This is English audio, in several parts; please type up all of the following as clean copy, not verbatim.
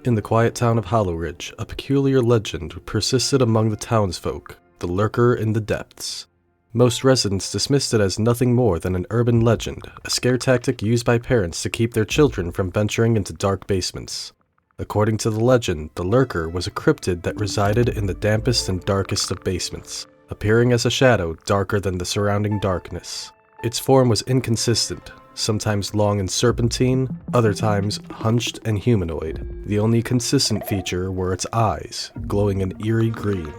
In the quiet town of Hollow Ridge, a peculiar legend persisted among the townsfolk, the lurker in the depths. Most residents dismissed it as nothing more than an urban legend, a scare tactic used by parents to keep their children from venturing into dark basements. According to the legend, the lurker was a cryptid that resided in the dampest and darkest of basements, appearing as a shadow darker than the surrounding darkness. Its form was inconsistent, sometimes long and serpentine, other times hunched and humanoid. The only consistent feature were its eyes, glowing an eerie green.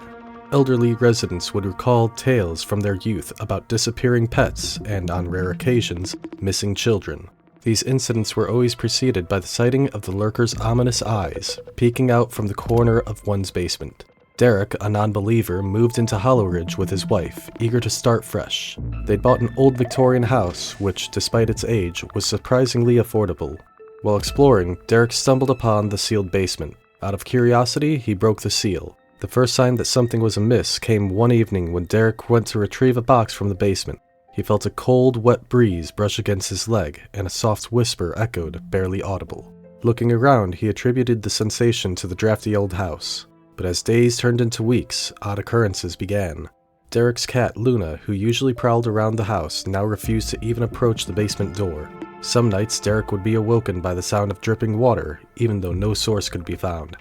Elderly residents would recall tales from their youth about disappearing pets and, on rare occasions, missing children. These incidents were always preceded by the sighting of the lurker's ominous eyes, peeking out from the corner of one's basement. Derek, a non-believer, moved into Hollow Ridge with his wife, eager to start fresh. They'd bought an old Victorian house, which, despite its age, was surprisingly affordable. While exploring, Derek stumbled upon the sealed basement. Out of curiosity, he broke the seal. The first sign that something was amiss came one evening when Derek went to retrieve a box from the basement. He felt a cold, wet breeze brush against his leg, and a soft whisper echoed, barely audible. Looking around, he attributed the sensation to the drafty old house. But as days turned into weeks, odd occurrences began. Derek's cat, Luna, who usually prowled around the house, now refused to even approach the basement door. Some nights, Derek would be awoken by the sound of dripping water, even though no source could be found.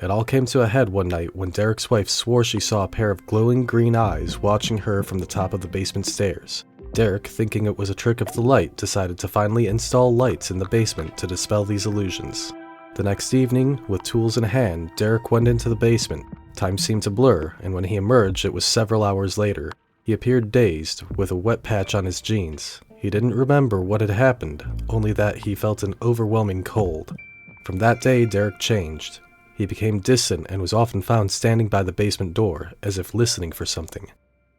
It all came to a head one night when Derek's wife swore she saw a pair of glowing green eyes watching her from the top of the basement stairs. Derek, thinking it was a trick of the light, decided to finally install lights in the basement to dispel these illusions. The next evening, with tools in hand, Derek went into the basement. Time seemed to blur, and when he emerged, it was several hours later. He appeared dazed, with a wet patch on his jeans. He didn't remember what had happened, only that he felt an overwhelming cold. From that day, Derek changed. He became distant and was often found standing by the basement door, as if listening for something.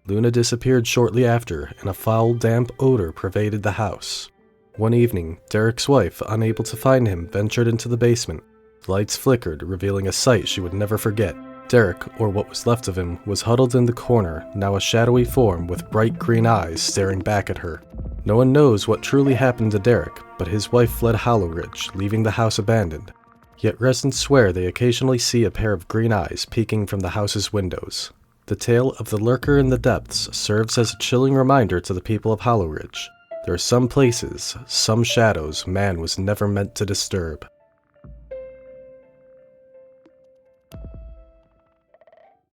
Luna disappeared shortly after, and a foul, damp odor pervaded the house. One evening, Derek's wife, unable to find him, ventured into the basement. The lights flickered, revealing a sight she would never forget. Derek, or what was left of him, was huddled in the corner, now a shadowy form with bright green eyes staring back at her. No one knows what truly happened to Derek, but his wife fled Hollow Ridge, leaving the house abandoned. Yet residents swear they occasionally see a pair of green eyes peeking from the house's windows. The tale of the lurker in the depths serves as a chilling reminder to the people of Hollow Ridge. There are some places, some shadows man was never meant to disturb.